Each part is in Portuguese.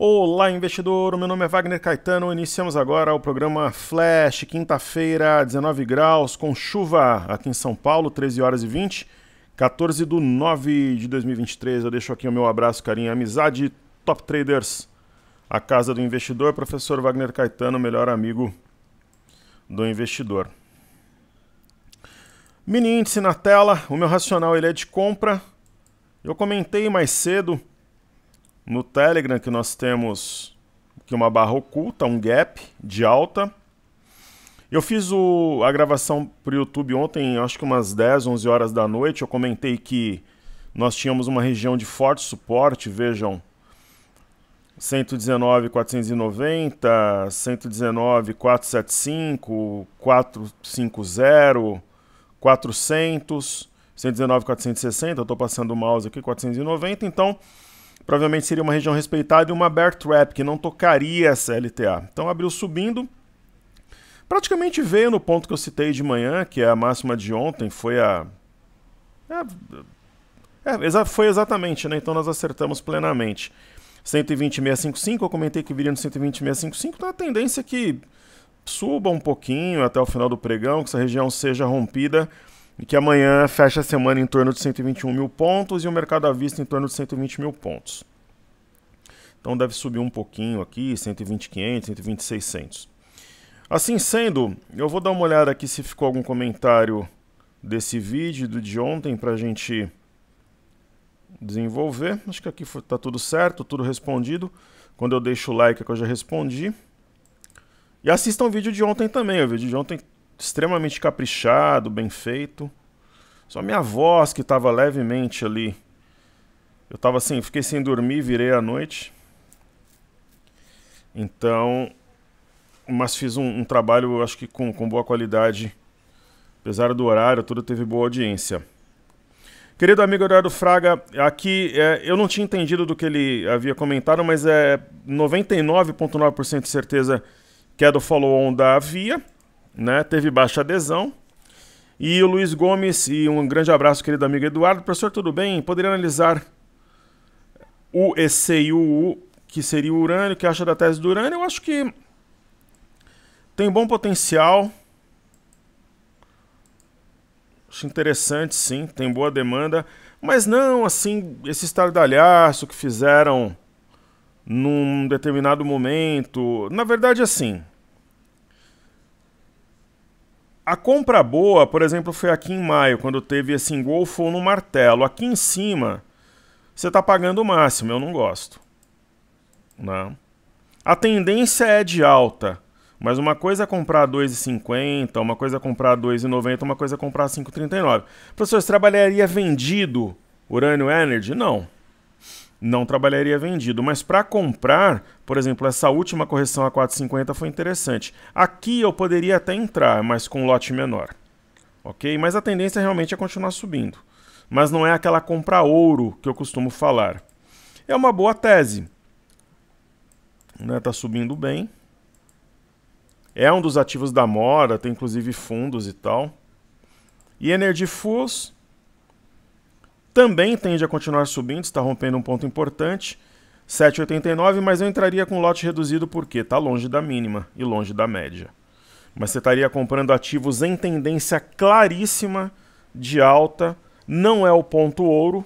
Olá, investidor! O meu nome é Wagner Caetano. Iniciamos agora o programa Flash, quinta-feira, 19 graus, com chuva aqui em São Paulo, 13 horas e 20, 14 de 9 de 2023. Eu deixo aqui o meu abraço, carinho e amizade. Top Traders, a casa do investidor, professor Wagner Caetano, melhor amigo do investidor. Mini índice na tela, o meu racional ele é de compra. Eu comentei mais cedo no Telegram que nós temos aqui uma barra oculta, um gap de alta. Eu fiz a gravação para o YouTube ontem, acho que umas 10, 11 horas da noite. Eu comentei que nós tínhamos uma região de forte suporte, vejam, 119,490, 119,475, 450, 400, 119,460, eu estou passando o mouse aqui, 490, então provavelmente seria uma região respeitada e uma bear trap, que não tocaria essa LTA. Então abriu subindo, praticamente veio no ponto que eu citei de manhã, que é a máxima de ontem, foi foi exatamente, né? Então nós acertamos plenamente. 120,655, eu comentei que viria no 120,655, então a tendência é que suba um pouquinho até o final do pregão, que essa região seja rompida e que amanhã feche a semana em torno de 121 mil pontos e o mercado à vista em torno de 120 mil pontos. Então deve subir um pouquinho aqui, 120,500, 120,600. Assim sendo, eu vou dar uma olhada aqui se ficou algum comentário desse vídeo do de ontem para a gente desenvolver. Acho que aqui está tudo certo, tudo respondido. Quando eu deixo o like é que eu já respondi. E assistam o vídeo de ontem também, o vídeo de ontem extremamente caprichado, bem feito. Só minha voz que estava levemente ali. Eu estava assim, fiquei sem dormir, virei à noite. Então, mas fiz um trabalho, eu acho que com boa qualidade. Apesar do horário, tudo teve boa audiência. Querido amigo Eduardo Fraga, aqui eu não tinha entendido do que ele havia comentado, mas é 99,9% de certeza que é do follow-on da Via. Né, teve baixa adesão. E o Luiz Gomes, e um grande abraço, querido amigo Eduardo. Professor, tudo bem? Poderia analisar o ECIUU, que seria o urânio, que acha da tese do urânio? Eu acho que tem bom potencial. Acho interessante, sim, tem boa demanda. Mas não, assim, esse estardalhaço que fizeram num determinado momento. Na verdade, assim, a compra boa, por exemplo, foi aqui em maio, quando teve esse engolfo no martelo. Aqui em cima, você está pagando o máximo, eu não gosto. Não. A tendência é de alta, mas uma coisa é comprar 2,50, uma coisa é comprar 2,90, uma coisa é comprar 5,39. Professor, você trabalharia vendido Urânio Energy? Não. Não trabalharia vendido, mas para comprar, por exemplo, essa última correção a 4,50 foi interessante. Aqui eu poderia até entrar, mas com um lote menor, ok? Mas a tendência realmente é continuar subindo, mas não é aquela compra ouro que eu costumo falar. É uma boa tese, né? Tá subindo bem, é um dos ativos da moda, tem inclusive fundos e tal. E Energy Fuels também tende a continuar subindo, está rompendo um ponto importante, 7,89, mas eu entraria com lote reduzido porque está longe da mínima e longe da média. Mas você estaria comprando ativos em tendência claríssima de alta, não é o ponto ouro,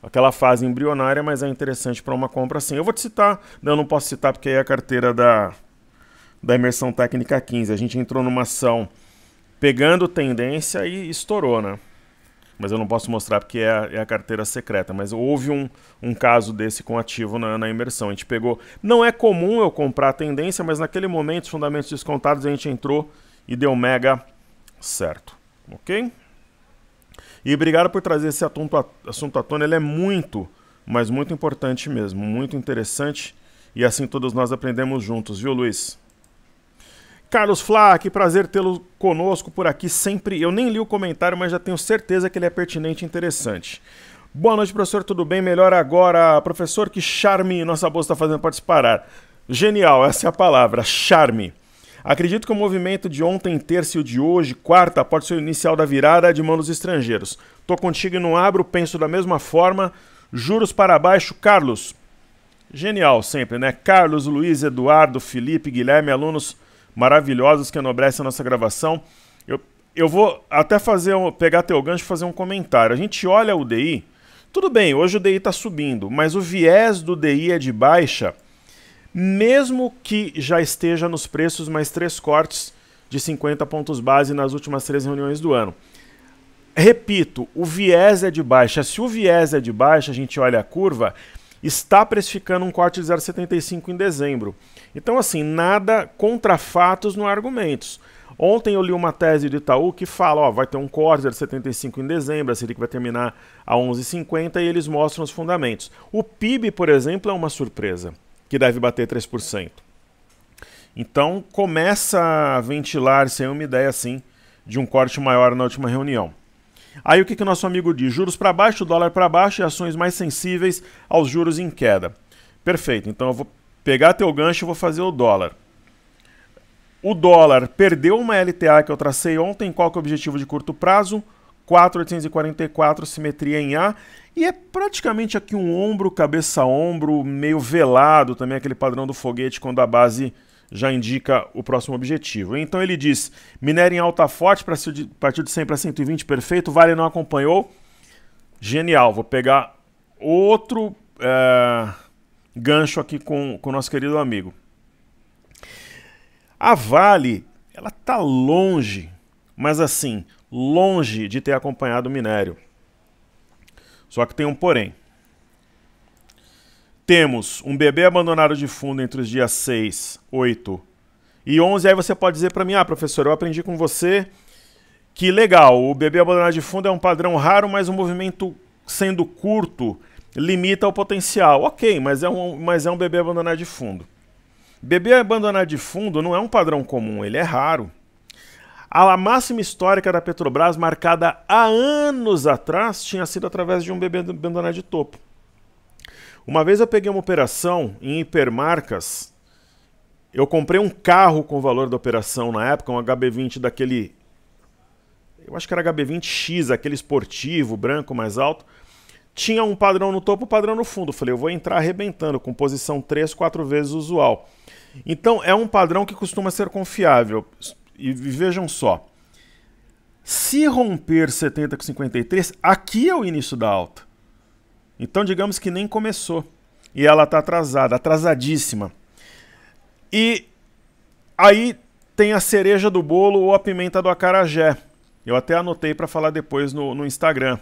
aquela fase embrionária, mas é interessante para uma compra assim. Eu vou te citar, não, eu não posso citar porque aí é a carteira da Imersão Técnica 15, a gente entrou numa ação pegando tendência e estourou, né? Mas eu não posso mostrar porque é a carteira secreta. Mas houve um caso desse com ativo na imersão. A gente pegou... Não é comum eu comprar a tendência, mas naquele momento, os fundamentos descontados, a gente entrou e deu mega certo. Ok? E obrigado por trazer esse assunto à tona. Ele é muito, mas muito importante mesmo. Muito interessante. E assim todos nós aprendemos juntos. Viu, Luiz? Carlos Flá, que prazer tê-lo conosco por aqui sempre. Eu nem li o comentário, mas já tenho certeza que ele é pertinente e interessante. Boa noite, professor, tudo bem? Melhor agora. Professor, que charme nossa bolsa está fazendo para disparar. Genial, essa é a palavra, charme. Acredito que o movimento de ontem, terça e o de hoje, quarta, pode ser o inicial da virada de mão dos estrangeiros. Tô contigo e não abro, penso da mesma forma. Juros para baixo, Carlos. Genial sempre, né? Carlos, Luiz, Eduardo, Felipe, Guilherme, alunos maravilhosos que enobrecem a nossa gravação. Eu vou até pegar teu gancho e fazer um comentário. A gente olha o DI, tudo bem, hoje o DI está subindo, mas o viés do DI é de baixa, mesmo que já esteja nos preços mais 3 cortes de 50 pontos base nas últimas 3 reuniões do ano. Repito, o viés é de baixa. Se o viés é de baixa, a gente olha a curva, está precificando um corte de 0,75 em dezembro. Então, assim, nada contra fatos no argumentos. Ontem eu li uma tese do Itaú que fala, ó, vai ter um corte de 0,75 em dezembro, a Selic vai terminar a 11,50 e eles mostram os fundamentos. O PIB, por exemplo, é uma surpresa, que deve bater 3%. Então, começa a ventilar-se uma ideia, assim, de um corte maior na última reunião. Aí o que o nosso amigo diz? Juros para baixo, dólar para baixo e ações mais sensíveis aos juros em queda. Perfeito, então eu vou pegar teu gancho e vou fazer o dólar. O dólar perdeu uma LTA que eu tracei ontem. Qual que é o objetivo de curto prazo? 4.844, simetria em A. E é praticamente aqui um ombro, cabeça-ombro, meio velado também, aquele padrão do foguete quando a base já indica o próximo objetivo. Então ele diz, minério em alta forte, partiu de 100 para 120, perfeito. Vale não acompanhou. Genial, vou pegar outro gancho aqui com o nosso querido amigo. A Vale, ela está longe, mas assim, longe de ter acompanhado o minério. Só que tem um porém. Temos um bebê abandonado de fundo entre os dias 6, 8 e 11. Aí você pode dizer para mim, professor, eu aprendi com você que legal, o bebê abandonado de fundo é um padrão raro, mas o movimento sendo curto limita o potencial. Ok, mas é um bebê abandonado de fundo. Bebê abandonado de fundo não é um padrão comum, ele é raro. A máxima histórica da Petrobras, marcada há anos atrás, tinha sido através de um bebê abandonado de topo. Uma vez eu peguei uma operação em hipermarcas, eu comprei um carro com o valor da operação na época, um HB20 daquele, eu acho que era HB20X, aquele esportivo, branco, mais alto. Tinha um padrão no topo, um padrão no fundo. Falei, eu vou entrar arrebentando, com posição 3, 4 vezes usual. Então é um padrão que costuma ser confiável. E vejam só, se romper 70 com 53, aqui é o início da alta. Então digamos que nem começou. E ela está atrasada, atrasadíssima. E aí tem a cereja do bolo ou a pimenta do acarajé. Eu até anotei para falar depois no Instagram.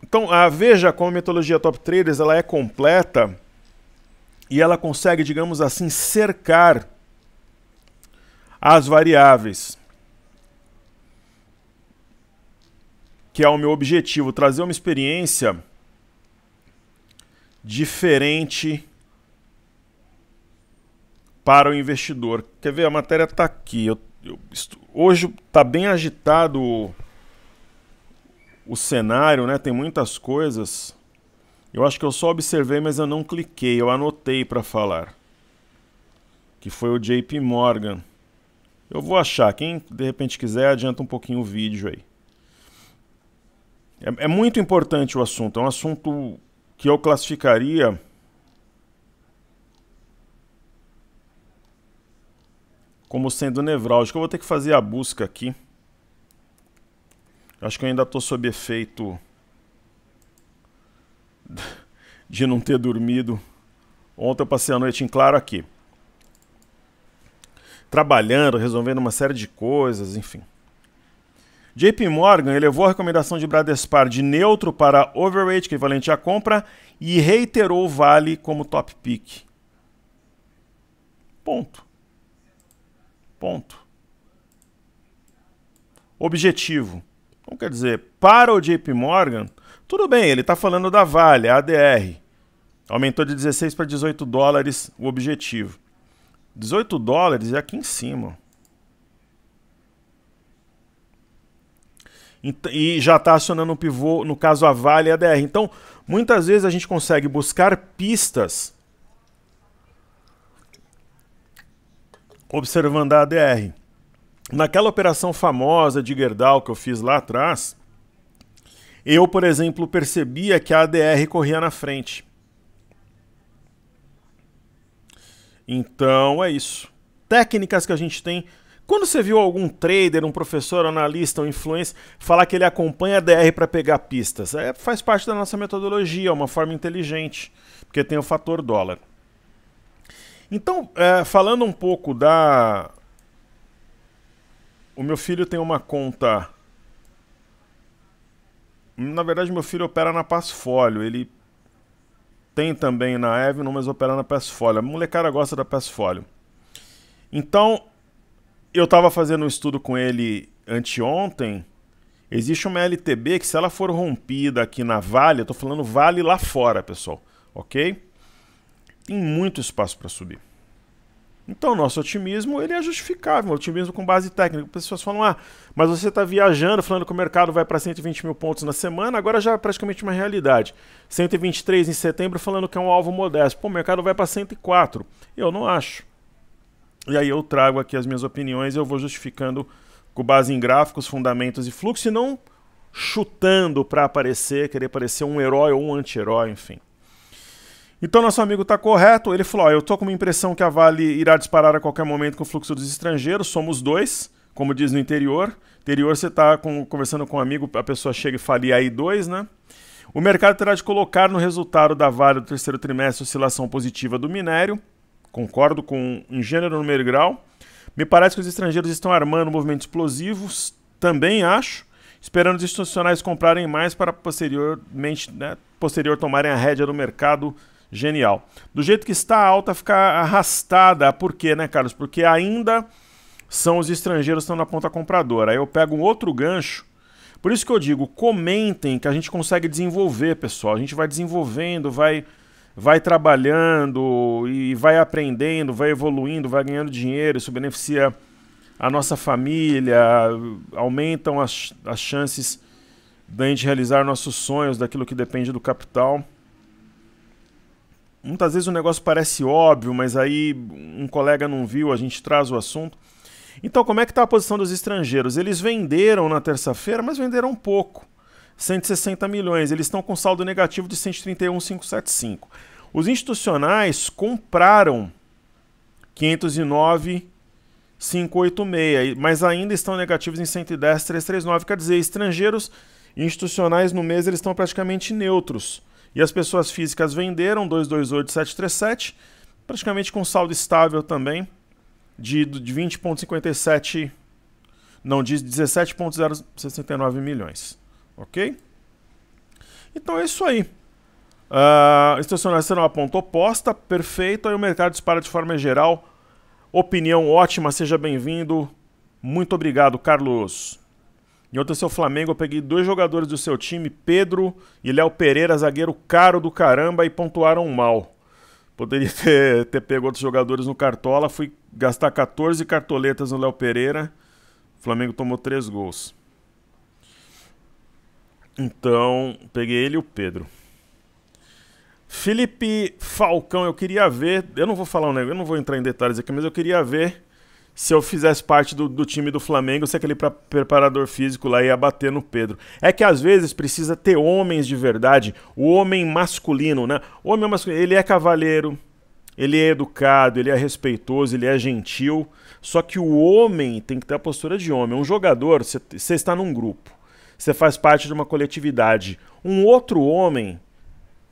Então veja como a metodologia Top Traders ela é completa e ela consegue, digamos assim, cercar as variáveis. Que é o meu objetivo, trazer uma experiência diferente para o investidor. Quer ver? A matéria está aqui. Hoje está bem agitado o cenário, né? Tem muitas coisas. Eu acho que eu só observei, mas eu não cliquei. Eu anotei para falar. Que foi o JP Morgan. Eu vou achar. Quem de repente quiser, adianta um pouquinho o vídeo aí. É muito importante o assunto. É um assunto que eu classificaria como sendo nevrálgico. Eu vou ter que fazer a busca aqui. Acho que eu ainda estou sob efeito de não ter dormido. Ontem eu passei a noite em claro aqui. Trabalhando, resolvendo uma série de coisas, enfim. JP Morgan elevou a recomendação de Bradespar de neutro para overweight, equivalente à compra, e reiterou o Vale como top pick. Ponto. Ponto. Objetivo. Então, quer dizer, para o JP Morgan, tudo bem, ele está falando da Vale, a ADR. Aumentou de 16 para 18 dólares o objetivo. 18 dólares é aqui em cima. E já está acionando um pivô, no caso a Vale e a ADR. Então, muitas vezes a gente consegue buscar pistas observando a ADR. Naquela operação famosa de Gerdau que eu fiz lá atrás, eu, por exemplo, percebia que a ADR corria na frente. Então é isso. Técnicas que a gente tem. Quando você viu algum trader, um professor, um analista, um influencer falar que ele acompanha a DR para pegar pistas, faz parte da nossa metodologia, é uma forma inteligente, porque tem o fator dólar. Então, falando um pouco da... O meu filho tem uma conta... Na verdade, meu filho opera na Passfolio, ele tem também na Avenue, mas opera na Passfolio. A molecada gosta da Passfolio. Então... Eu estava fazendo um estudo com ele anteontem. Existe uma LTB que, se ela for rompida aqui na Vale, eu estou falando Vale lá fora, pessoal, ok? Tem muito espaço para subir. Então, o nosso otimismo ele é justificável, otimismo com base técnica. As pessoas falam, mas você está viajando, falando que o mercado vai para 120 mil pontos na semana, agora já é praticamente uma realidade. 123 em setembro, falando que é um alvo modesto. Pô, o mercado vai para 104. Eu não acho. E aí eu trago aqui as minhas opiniões e eu vou justificando com base em gráficos, fundamentos e fluxo, e não chutando para aparecer, querer parecer um herói ou um anti-herói, enfim. Então nosso amigo está correto, ele falou, eu estou com uma impressão que a Vale irá disparar a qualquer momento com o fluxo dos estrangeiros, somos dois, como diz no interior. Interior você está conversando com um amigo, a pessoa chega e fala, e aí dois, né? O mercado terá de colocar no resultado da Vale do terceiro trimestre oscilação positiva do minério. Concordo com em gênero, número e grau. Me parece que os estrangeiros estão armando movimentos explosivos. Também acho. Esperando os institucionais comprarem mais para posteriormente, posterior tomarem a rédea do mercado. Genial. Do jeito que está a alta, ficar arrastada. Por quê, né, Carlos? Porque ainda são os estrangeiros que estão na ponta compradora. Aí eu pego um outro gancho. Por isso que eu digo, comentem que a gente consegue desenvolver, pessoal. A gente vai desenvolvendo, vai trabalhando e vai aprendendo, vai evoluindo, vai ganhando dinheiro, isso beneficia a nossa família, aumentam as chances da gente realizar nossos sonhos, daquilo que depende do capital. Muitas vezes o negócio parece óbvio, mas aí um colega não viu, a gente traz o assunto. Então, como é que está a posição dos estrangeiros? Eles venderam na terça-feira, mas venderam pouco. 160 milhões, eles estão com saldo negativo de 131,575. Os institucionais compraram 509,586, mas ainda estão negativos em 110,339. Quer dizer, estrangeiros e institucionais no mês eles estão praticamente neutros. E as pessoas físicas venderam 228,737, praticamente com saldo estável também de 20,57, não, de 17,069 milhões. Ok? Então é isso aí. Institucionais serão a ponta oposta, perfeito. Aí o mercado dispara de forma geral. Opinião ótima, seja bem-vindo. Muito obrigado, Carlos. Em outro seu Flamengo, eu peguei 2 jogadores do seu time, Pedro e Léo Pereira, zagueiro caro do caramba, e pontuaram mal. Poderia ter pego outros jogadores no Cartola, fui gastar 14 cartoletas no Léo Pereira. O Flamengo tomou 3 gols. Então, peguei ele e o Pedro. Felipe Falcão, eu queria ver... Eu não vou falar um negócio, eu não vou entrar em detalhes aqui, mas eu queria ver se eu fizesse parte do time do Flamengo, se aquele preparador físico lá ia bater no Pedro. É que às vezes precisa ter homens de verdade, o homem masculino, né? O homem masculino, ele é cavalheiro, ele é educado, ele é respeitoso, ele é gentil, só que o homem tem que ter a postura de homem. Um jogador, você está num grupo, você faz parte de uma coletividade. Um outro homem,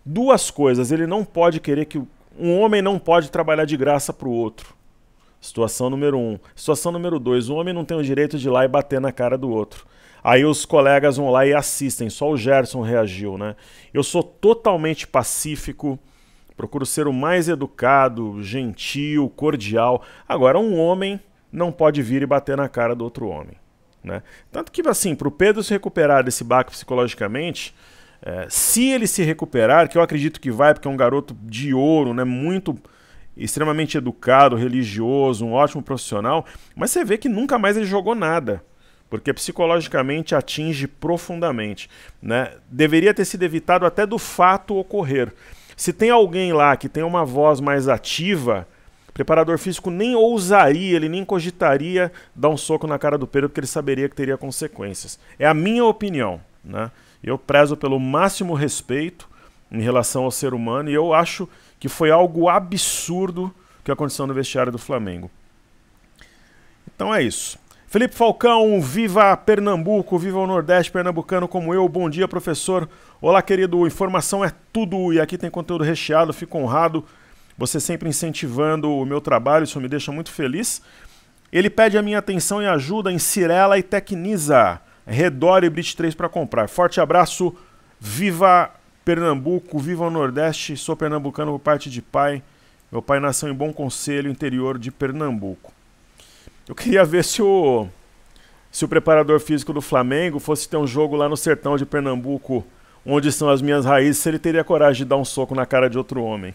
duas coisas, ele não pode querer que... Um homem não pode trabalhar de graça para o outro. Situação número 1. Situação número 2, o homem não tem o direito de ir lá e bater na cara do outro. Aí os colegas vão lá e assistem, só o Gerson reagiu, né? Eu sou totalmente pacífico, procuro ser o mais educado, gentil, cordial. Agora, um homem não pode vir e bater na cara do outro homem, né? Tanto que, assim, para o Pedro se recuperar desse baque psicologicamente, se ele se recuperar, que eu acredito que vai, porque é um garoto de ouro, né? Extremamente educado, religioso, um ótimo profissional, mas você vê que nunca mais ele jogou nada, porque psicologicamente atinge profundamente, né? Deveria ter sido evitado até do fato ocorrer. Se tem alguém lá que tem uma voz mais ativa, o preparador físico nem ousaria, ele nem cogitaria dar um soco na cara do Pedro, porque ele saberia que teria consequências. É a minha opinião, né? Eu prezo pelo máximo respeito em relação ao ser humano, e eu acho que foi algo absurdo que aconteceu no vestiário do Flamengo. Então é isso. Felipe Falcão, viva Pernambuco, viva o Nordeste pernambucano como eu. Bom dia, professor. Olá, querido. Informação é tudo e aqui tem conteúdo recheado. Fico honrado. Você sempre incentivando o meu trabalho, isso me deixa muito feliz. Ele pede a minha atenção e ajuda em Cirela e Tecnisa. Redor e Brit 3 para comprar. Forte abraço. Viva Pernambuco, viva o Nordeste. Sou pernambucano por parte de pai. Meu pai nasceu em Bom Conselho, interior de Pernambuco. Eu queria ver se o preparador físico do Flamengo fosse ter um jogo lá no sertão de Pernambuco, onde são as minhas raízes, se ele teria coragem de dar um soco na cara de outro homem.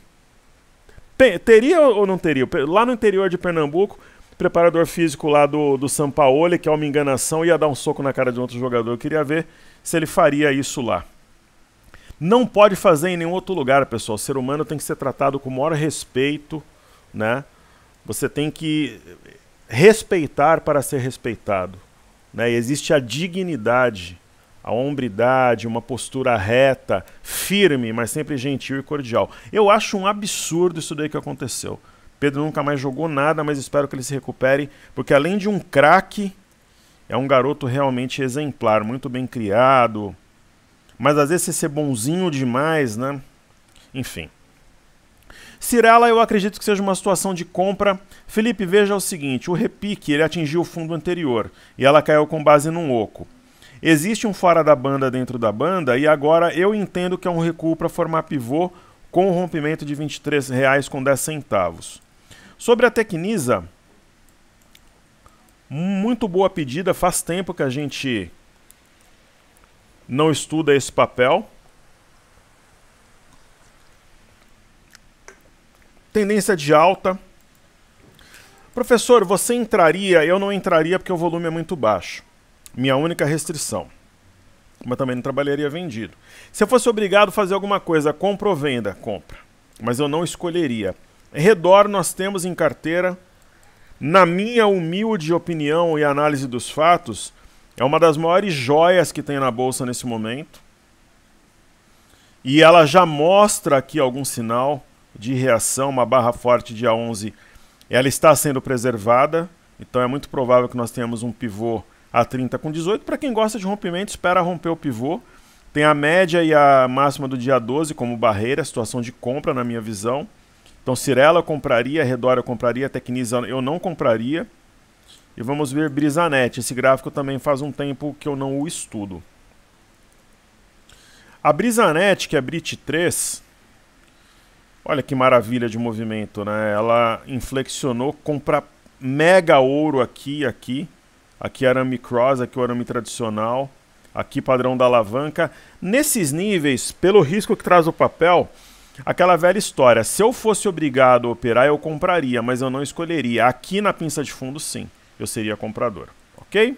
Teria ou não teria? Lá no interior de Pernambuco, o preparador físico lá do Sampaoli, que é uma enganação, ia dar um soco na cara de outro jogador. Eu queria ver se ele faria isso lá. Não pode fazer em nenhum outro lugar, pessoal. O ser humano tem que ser tratado com o maior respeito, né? Você tem que respeitar para ser respeitado, né? E existe a dignidade, a hombridade, uma postura reta, firme, mas sempre gentil e cordial. Eu acho um absurdo isso daí que aconteceu. Pedro nunca mais jogou nada, mas espero que ele se recupere, porque além de um craque, é um garoto realmente exemplar, muito bem criado, mas às vezes ser bonzinho demais, né? Enfim. Cirela, eu acredito que seja uma situação de compra. Felipe, veja o seguinte, o repique ele atingiu o fundo anterior e ela caiu com base num oco. Existe um fora da banda dentro da banda e agora eu entendo que é um recuo para formar pivô com um rompimento de R$ 23,10. Sobre a Tecnisa, muito boa pedida, faz tempo que a gente não estuda esse papel. Tendência de alta. Professor, você entraria? Eu não entraria porque o volume é muito baixo. Minha única restrição. Mas também não trabalharia vendido. Se eu fosse obrigado a fazer alguma coisa, compra ou venda? Compra. Mas eu não escolheria. Redor nós temos em carteira, na minha humilde opinião e análise dos fatos, é uma das maiores joias que tem na bolsa nesse momento. E ela já mostra aqui algum sinal de reação, uma barra forte dia 11, ela está sendo preservada, então é muito provável que nós tenhamos um pivô a 30 com 18. Para quem gosta de rompimento, espera romper o pivô. Tem a média e a máxima do dia 12 como barreira, situação de compra na minha visão. Então Cirela eu compraria, Redor eu compraria, Tecnisa eu não compraria. E vamos ver Brisanet, esse gráfico também faz um tempo que eu não o estudo. A Brisanet, que é Brit 3, olha que maravilha de movimento, né? Ela inflexionou, compra mega ouro aqui, aqui arame cross, aqui o arame tradicional, aqui padrão da alavanca. Nesses níveis, pelo risco que traz o papel, aquela velha história, se eu fosse obrigado a operar, eu compraria, mas eu não escolheria. Aqui na pinça de fundo, sim, eu seria comprador, ok?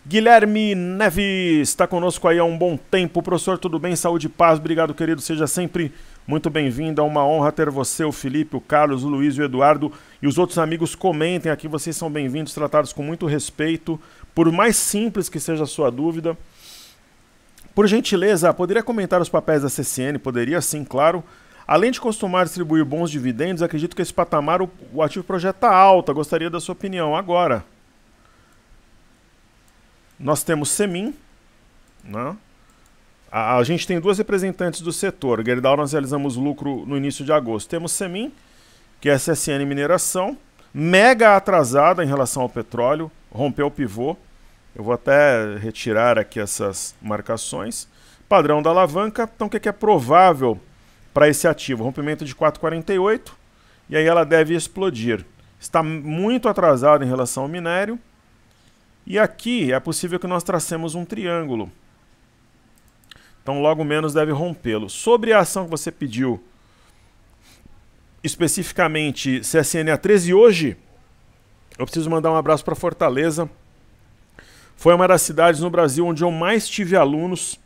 Guilherme Neves está conosco aí há um bom tempo. Professor, tudo bem? Saúde e paz. Obrigado, querido. Seja sempre muito bem-vindo. É uma honra ter você, o Felipe, o Carlos, o Luiz, o Eduardo e os outros amigos. Comentem aqui. Vocês são bem-vindos, tratados com muito respeito. Por mais simples que seja a sua dúvida. Por gentileza, poderia comentar os papéis da CCN? Poderia, sim, claro. Além de costumar distribuir bons dividendos, acredito que esse patamar o ativo projeta alta. Gostaria da sua opinião. Agora, nós temos Semin, né? A gente tem duas representantes do setor. Gerdau, nós realizamos lucro no início de agosto. Temos Semin, que é a CSN Mineração, mega atrasada em relação ao petróleo, rompeu o pivô. Eu vou até retirar aqui essas marcações. Padrão da alavanca, então o que é provável para esse ativo? Rompimento de 4,48 e aí ela deve explodir. Está muito atrasada em relação ao minério. E aqui é possível que nós tracemos um triângulo. Então logo menos deve rompê-lo. Sobre a ação que você pediu, especificamente CSN A13, hoje eu preciso mandar um abraço para Fortaleza. Foi uma das cidades no Brasil onde eu mais tive alunos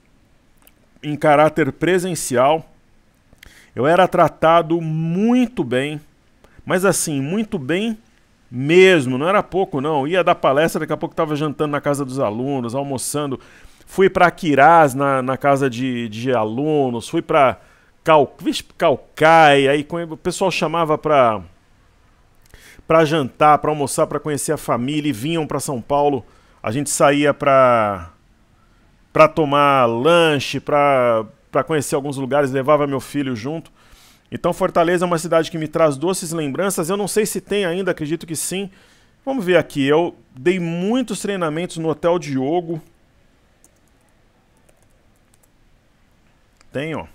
em caráter presencial. Eu era tratado muito bem, mas assim, muito bem mesmo, não era pouco não. Ia dar palestra, daqui a pouco estava jantando na casa dos alunos, almoçando. Fui para Aquirás, na casa de alunos, fui para Calcaia, aí o pessoal chamava para para jantar, para almoçar, para conhecer a família e vinham para São Paulo. A gente saía para tomar lanche, para conhecer alguns lugares, levava meu filho junto. Então Fortaleza é uma cidade que me traz doces lembranças. Eu não sei se tem ainda, acredito que sim. Vamos ver aqui, eu dei muitos treinamentos no Hotel Diogo. Tem, ó.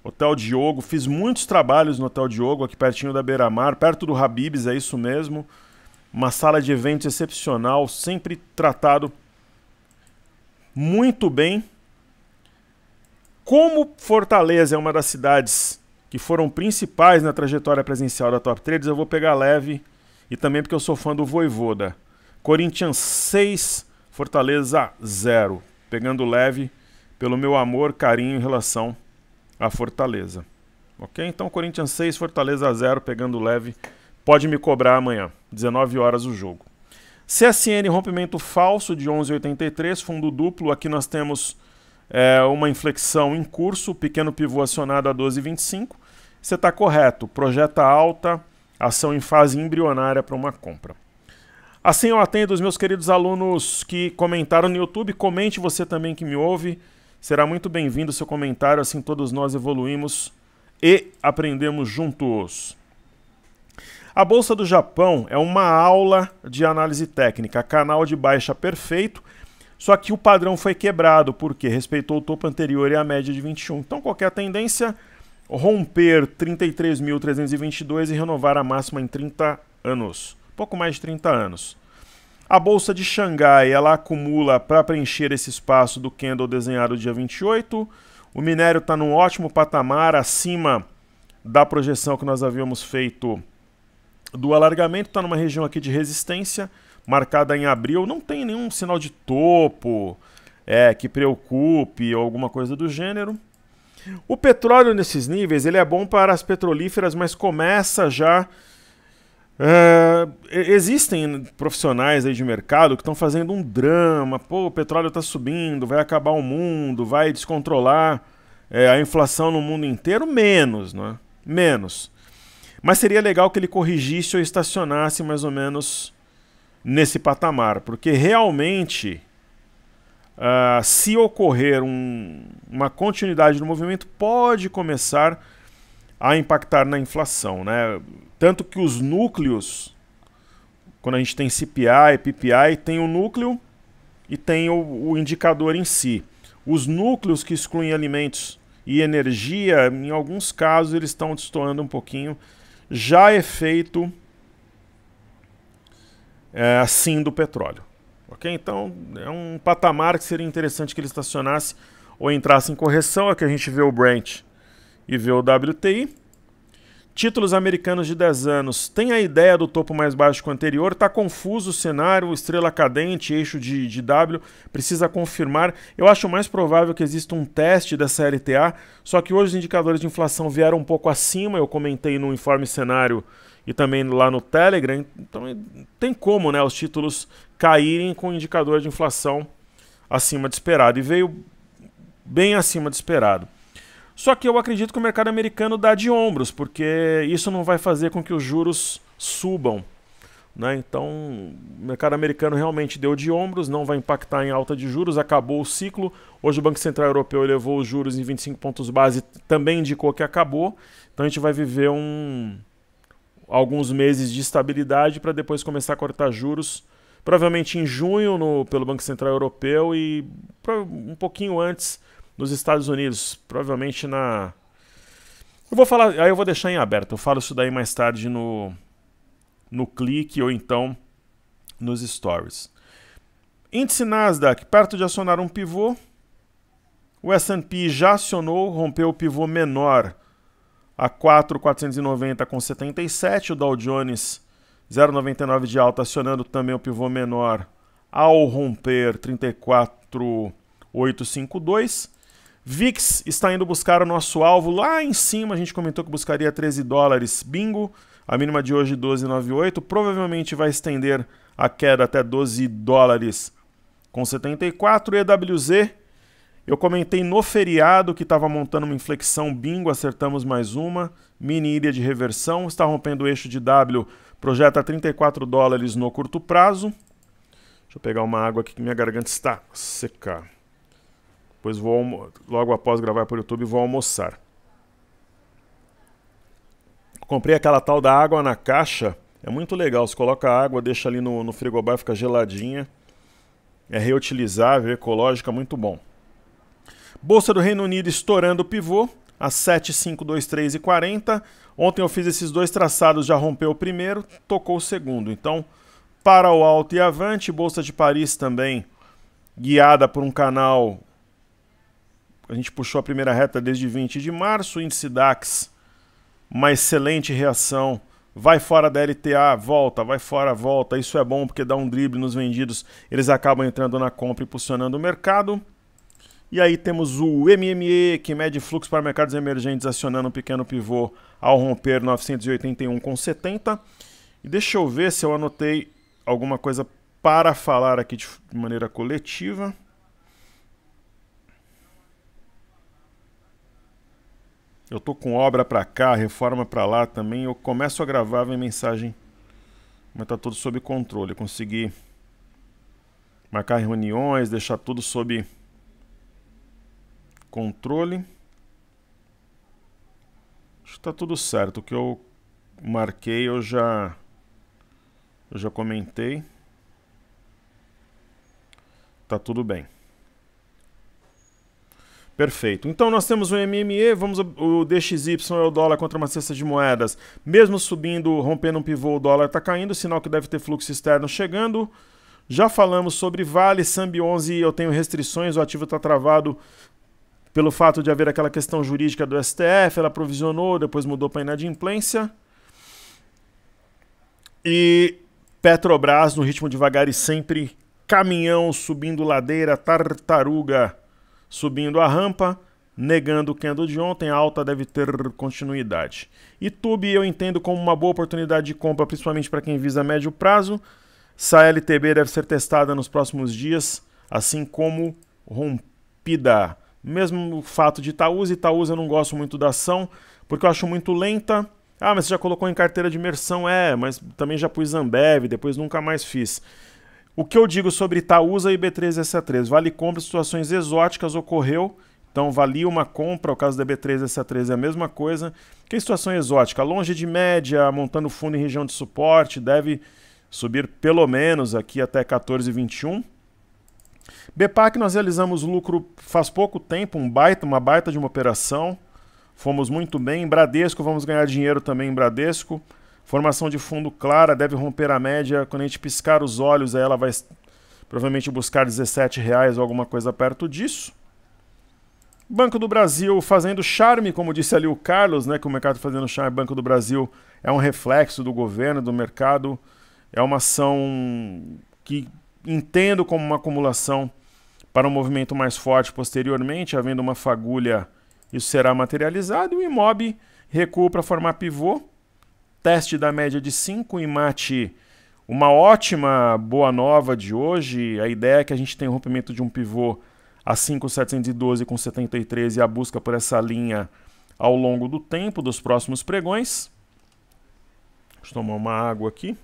Hotel Diogo, fiz muitos trabalhos no Hotel Diogo, aqui pertinho da Beira-Mar, perto do Habib's, é isso mesmo. Uma sala de eventos excepcional, sempre tratado muito bem. Como Fortaleza é uma das cidades que foram principais na trajetória presencial da Top Traders, eu vou pegar leve, e também porque eu sou fã do Vojvoda. Corinthians 6, Fortaleza 0. Pegando leve pelo meu amor, carinho em relação a Fortaleza. Ok? Então Corinthians 6, Fortaleza 0, pegando leve. Pode me cobrar amanhã, 19 horas o jogo. CSN, rompimento falso de 11,83, fundo duplo. Aqui nós temos uma inflexão em curso, pequeno pivô acionado a 12,25. Você está correto, projeta alta, ação em fase embrionária para uma compra. Assim eu atendo os meus queridos alunos que comentaram no YouTube. Comente você também que me ouve. Será muito bem-vindo o seu comentário, assim todos nós evoluímos e aprendemos juntos. A Bolsa do Japão é uma aula de análise técnica, canal de baixa perfeito, só que o padrão foi quebrado, porque respeitou o topo anterior e a média de 21. Então qualquer tendência, romper 33.322 e renovar a máxima em 30 anos, pouco mais de 30 anos. A Bolsa de Xangai, ela acumula para preencher esse espaço do candle desenhado dia 28. O minério está num ótimo patamar, acima da projeção que nós havíamos feito do alargamento. Está numa região aqui de resistência, marcada em abril. Não tem nenhum sinal de topo que preocupe ou alguma coisa do gênero. O petróleo nesses níveis, ele é bom para as petrolíferas, mas começa já... existem profissionais aí de mercado que estão fazendo um drama. Pô, o petróleo está subindo, vai acabar o mundo, vai descontrolar a inflação no mundo inteiro. Menos, né? Menos. Mas seria legal que ele corrigisse ou estacionasse mais ou menos nesse patamar, porque realmente, se ocorrer uma continuidade do movimento, pode começar a impactar na inflação, né? Tanto que os núcleos, quando a gente tem CPI, PPI, tem o núcleo e tem o indicador em si. Os núcleos que excluem alimentos e energia, em alguns casos, eles estão destoando um pouquinho. Já é feito assim do petróleo. Ok? Então, é um patamar que seria interessante que ele estacionasse ou entrasse em correção. Aqui a gente vê o Brent e vê o WTI. Títulos americanos de 10 anos. Tem a ideia do topo mais baixo que o anterior. Está confuso o cenário, estrela cadente, eixo de W. Precisa confirmar. Eu acho mais provável que exista um teste dessa LTA. Só que hoje os indicadores de inflação vieram um pouco acima. Eu comentei no informe cenário e também lá no Telegram. Então tem como, né, os títulos caírem com o indicador de inflação acima de esperado. E veio bem acima de esperado. Só que eu acredito que o mercado americano dá de ombros, porque isso não vai fazer com que os juros subam, né? Então, o mercado americano realmente deu de ombros, não vai impactar em alta de juros, acabou o ciclo. Hoje o Banco Central Europeu elevou os juros em 25 pontos base, também indicou que acabou. Então a gente vai viver alguns meses de estabilidade para depois começar a cortar juros, provavelmente em junho pelo Banco Central Europeu e um pouquinho antes nos Estados Unidos, provavelmente eu vou falar, aí eu vou deixar em aberto, eu falo isso daí mais tarde no clique ou então nos stories. Índice Nasdaq, perto de acionar um pivô. O S&P já acionou, rompeu o pivô menor a 4.490,77. O Dow Jones 0,99 de alta, acionando também o pivô menor ao romper 34.852. VIX está indo buscar o nosso alvo lá em cima, a gente comentou que buscaria 13 dólares, bingo, a mínima de hoje 12,98, provavelmente vai estender a queda até 12 dólares com 74. EWZ, eu comentei no feriado que estava montando uma inflexão, bingo, acertamos mais uma, mini ilha de reversão, está rompendo o eixo de W projeta 34 dólares no curto prazo. Deixa eu pegar uma água aqui que minha garganta está a secar. Depois vou, logo após gravar para o YouTube, vou almoçar. Comprei aquela tal da água na caixa. É muito legal. Você coloca a água, deixa ali no frigobar, fica geladinha. É reutilizável, ecológica, muito bom. Bolsa do Reino Unido estourando o pivô a 7,523,40. Ontem eu fiz esses dois traçados, já rompeu o primeiro, tocou o segundo. Então, para o alto e avante. Bolsa de Paris também, guiada por um canal. A gente puxou a primeira reta desde 20 de março. Índice DAX, uma excelente reação. Vai fora da LTA, volta, vai fora, volta. Isso é bom porque dá um drible nos vendidos. Eles acabam entrando na compra e impulsionando o mercado. E aí temos o MME, que mede fluxo para mercados emergentes, acionando um pequeno pivô ao romper 981,70. E deixa eu ver se eu anotei alguma coisa para falar aqui de maneira coletiva. Eu tô com obra para cá, reforma para lá também. Eu começo a gravar, vem mensagem, mas tá tudo sob controle. Eu consegui marcar reuniões, deixar tudo sob controle. Acho que tá tudo certo. O que eu marquei eu já comentei. Tá tudo bem. Perfeito. Então nós temos o MME, o DXY é o dólar contra uma cesta de moedas. Mesmo subindo, rompendo um pivô, o dólar está caindo, sinal que deve ter fluxo externo chegando. Já falamos sobre Vale, Sambi 11, eu tenho restrições, o ativo está travado pelo fato de haver aquela questão jurídica do STF, ela provisionou, depois mudou para inadimplência. E Petrobras no ritmo devagar e sempre, caminhão subindo ladeira, tartaruga subindo a rampa, negando o candle de ontem, a alta deve ter continuidade. YouTube eu entendo como uma boa oportunidade de compra, principalmente para quem visa médio prazo. Essa LTB deve ser testada nos próximos dias, assim como rompida. Mesmo o fato de Itaúsa eu não gosto muito da ação, porque eu acho muito lenta. Ah, mas você já colocou em carteira de imersão? É, mas também já pus Ambev, depois nunca mais fiz. O que eu digo sobre Itaúsa e B3SA3? Vale compra, situações exóticas ocorreu, então valia uma compra, o caso da B3SA3 é a mesma coisa. Que situação exótica? Longe de média, montando fundo em região de suporte, deve subir pelo menos aqui até 14,21. BPAC nós realizamos lucro faz pouco tempo, uma baita de uma operação, fomos muito bem. Bradesco, vamos ganhar dinheiro também em Bradesco. Formação de fundo clara, deve romper a média. Quando a gente piscar os olhos, aí ela vai provavelmente buscar R$17 ou alguma coisa perto disso. Banco do Brasil fazendo charme, como disse ali o Carlos, né, que o mercado fazendo charme. Banco do Brasil é um reflexo do governo, do mercado. É uma ação que entendo como uma acumulação para um movimento mais forte posteriormente. Havendo uma fagulha, isso será materializado. E o Imob recua para formar pivô. Teste da média de 5 e mate uma ótima boa nova de hoje. A ideia é que a gente tem um rompimento de um pivô a 5,712 com 73 e a busca por essa linha ao longo do tempo, dos próximos pregões. Deixa eu tomar uma água aqui.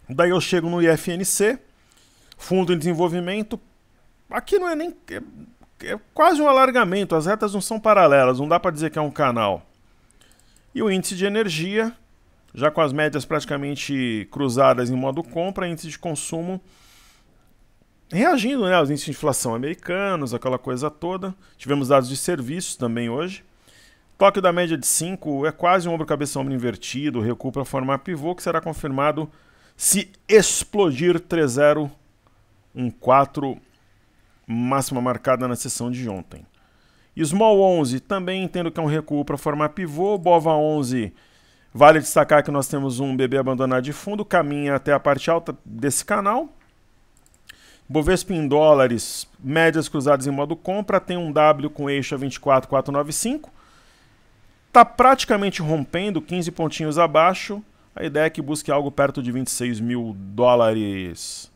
Daí eu chego no IFNC, Fundo em Desenvolvimento. Aqui não é nem... É quase um alargamento, as retas não são paralelas, não dá para dizer que é um canal. E o índice de energia, já com as médias praticamente cruzadas em modo compra, índice de consumo reagindo, né, aos índices de inflação americanos, aquela coisa toda. Tivemos dados de serviços também hoje. Toque da média de 5 é quase um ombro-cabeça-ombro invertido, recuo para formar pivô, que será confirmado se explodir 3014, máxima marcada na sessão de ontem. Small 11, também entendo que é um recuo para formar pivô. Bova 11, vale destacar que nós temos um BB abandonado de fundo, caminha até a parte alta desse canal. Bovespa em dólares, médias cruzadas em modo compra, tem um W com eixo a 24,495. Está praticamente rompendo, 15 pontinhos abaixo. A ideia é que busque algo perto de 26 mil dólares.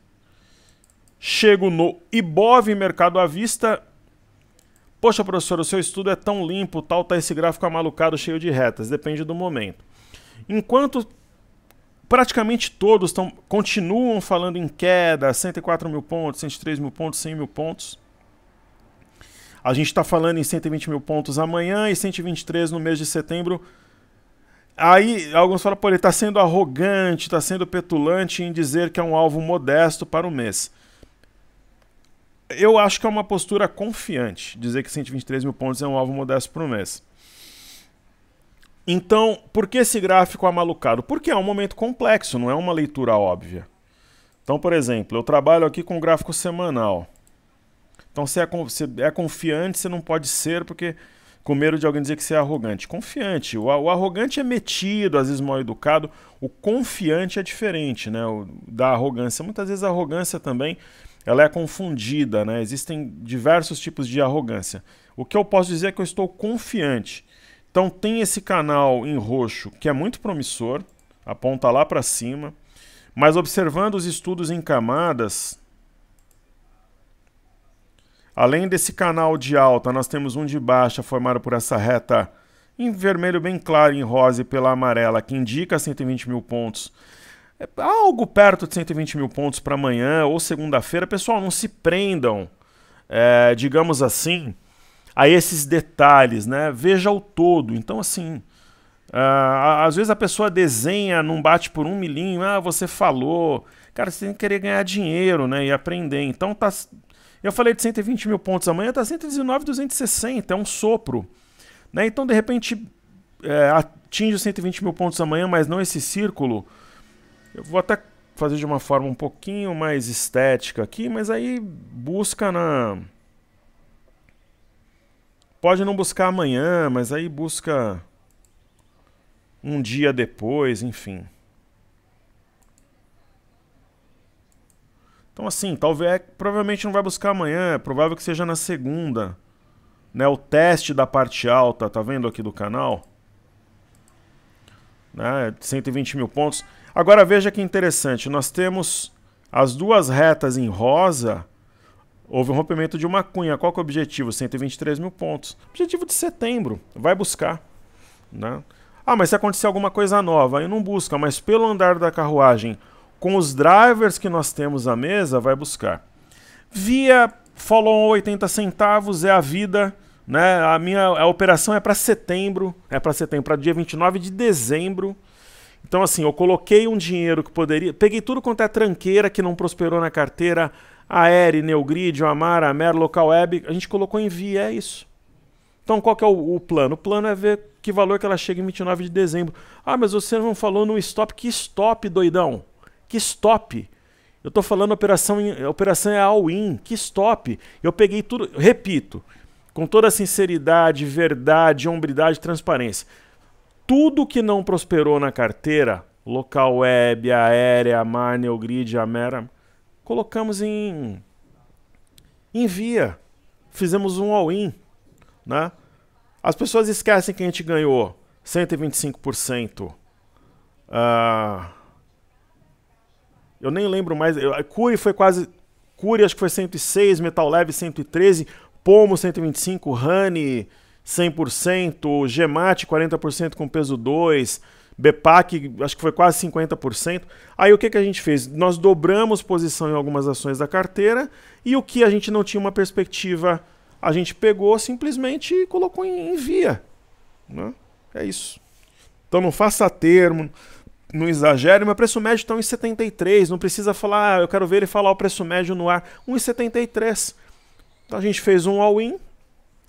Chego no Ibov, mercado à vista. Poxa, professor, o seu estudo é tão limpo, tal, tá esse gráfico amalucado, cheio de retas. Depende do momento. Enquanto praticamente todos continuam falando em queda, 104 mil pontos, 103 mil pontos, 100 mil pontos. A gente está falando em 120 mil pontos amanhã e 123 no mês de setembro. Aí alguns falam, pô, ele está sendo arrogante, está sendo petulante em dizer que é um alvo modesto para o mês. Eu acho que é uma postura confiante dizer que 123 mil pontos é um alvo modesto para o mês. Então, por que esse gráfico amalucado? Porque é um momento complexo, não é uma leitura óbvia. Então, por exemplo, eu trabalho aqui com gráfico semanal. Então, se é confiante, você não pode ser porque com medo de alguém dizer que você é arrogante. Confiante. O arrogante é metido, às vezes mal educado. O confiante é diferente, né? Da arrogância. Muitas vezes a arrogância também ela é confundida, né? Existem diversos tipos de arrogância. O que eu posso dizer é que eu estou confiante. Então tem esse canal em roxo que é muito promissor, aponta lá para cima, mas observando os estudos em camadas, além desse canal de alta, nós temos um de baixa formado por essa reta em vermelho bem claro, em rosa e pela amarela, que indica 120 mil pontos. Algo perto de 120 mil pontos para amanhã ou segunda-feira. Pessoal, não se prendam, digamos assim, a esses detalhes, né? Veja o todo. Então, assim, às vezes a pessoa desenha, não bate por um milinho, você falou. Cara, você tem que querer ganhar dinheiro, né? E aprender. Então, eu falei de 120 mil pontos amanhã, está 119.260, é um sopro. Né? Então, de repente, atinge os 120 mil pontos amanhã, mas não esse círculo. Eu vou até fazer de uma forma um pouquinho mais estética aqui, mas aí busca na... Pode não buscar amanhã, mas aí busca um dia depois, enfim. Então assim, provavelmente não vai buscar amanhã, é provável que seja na segunda. Né, o teste da parte alta, tá vendo aqui do canal? Né, 120 mil pontos. Agora veja que interessante, nós temos as duas retas em rosa, houve um rompimento de uma cunha. Qual que é o objetivo? 123 mil pontos. Objetivo de setembro, vai buscar. Né? Mas se acontecer alguma coisa nova, aí não busca, mas pelo andar da carruagem, com os drivers que nós temos à mesa, vai buscar. Via follow-on 80 centavos, é a vida. Né? A operação é para setembro, para dia 29 de dezembro. Então, assim, eu coloquei um dinheiro que poderia... Peguei tudo quanto é tranqueira que não prosperou na carteira. Aere, Neogrid, Amara, Amer, Local Web. A gente colocou em via, é isso. Então, qual que é o plano? O plano é ver que valor que ela chega em 29 de dezembro. Mas você não falou no stop. Que stop, doidão? Que stop? Eu tô falando a operação é all-in. Que stop? Eu peguei tudo... Repito, com toda sinceridade, verdade, hombridade e transparência. Tudo que não prosperou na carteira, Local Web, Aérea, Amar, Neogrid, Amera, colocamos em via. Fizemos um all-in. Né? As pessoas esquecem que a gente ganhou 125%. Eu nem lembro mais. Cury foi quase... Cury acho que foi 106, Metal Leve 113, Pomo 125, Honey 100%, Gemate 40% com peso 2, Bepac acho que foi quase 50%. Aí o que a gente fez? Nós dobramos posição em algumas ações da carteira e o que a gente não tinha uma perspectiva, a gente pegou simplesmente e colocou em via. Né? É isso. Então não faça termo, não exagere. Meu preço médio está 1,73, não precisa falar, eu quero ver ele falar o preço médio no ar, 1,73. Então a gente fez um all-in.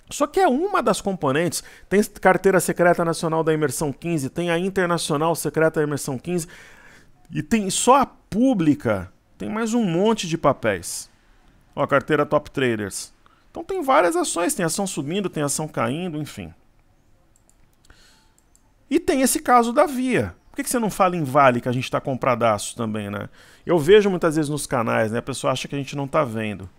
Só que é uma das componentes, tem carteira secreta nacional da imersão 15, tem a internacional secreta da imersão 15, e tem só a pública, tem mais um monte de papéis. Ó, a carteira Top Traders. Então tem várias ações, tem ação subindo, tem ação caindo, enfim. E tem esse caso da Via. Por que você não fala em Vale, que a gente está compradaço também, né? Eu vejo muitas vezes nos canais, né? A pessoa acha que a gente não está vendo.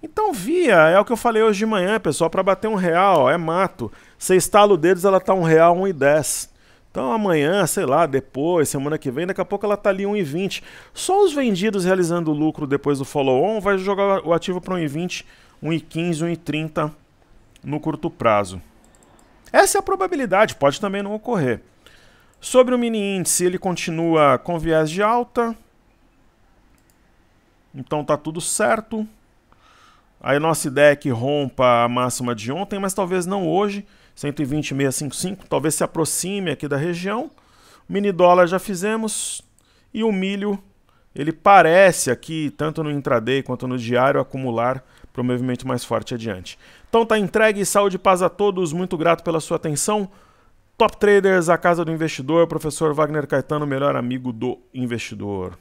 Então, Via, é o que eu falei hoje de manhã, pessoal, para bater R$1, é mato. Você estala o dedo, ela tá R$1, 1,10. Então amanhã, sei lá, depois, semana que vem, daqui a pouco ela tá ali 1,20. Só os vendidos realizando lucro depois do follow-on vai jogar o ativo para 1,20, 1,15, 1,30 no curto prazo. Essa é a probabilidade, pode também não ocorrer. Sobre o mini índice, ele continua com viés de alta. Então tá tudo certo. Aí nossa ideia é que rompa a máxima de ontem, mas talvez não hoje. 120,655, talvez se aproxime aqui da região. Mini dólar já fizemos. E o milho, ele parece aqui, tanto no intraday quanto no diário, acumular para um movimento mais forte adiante. Então tá entregue, saúde e paz a todos, muito grato pela sua atenção. Top Traders, a casa do investidor, professor Wagner Caetano, melhor amigo do investidor.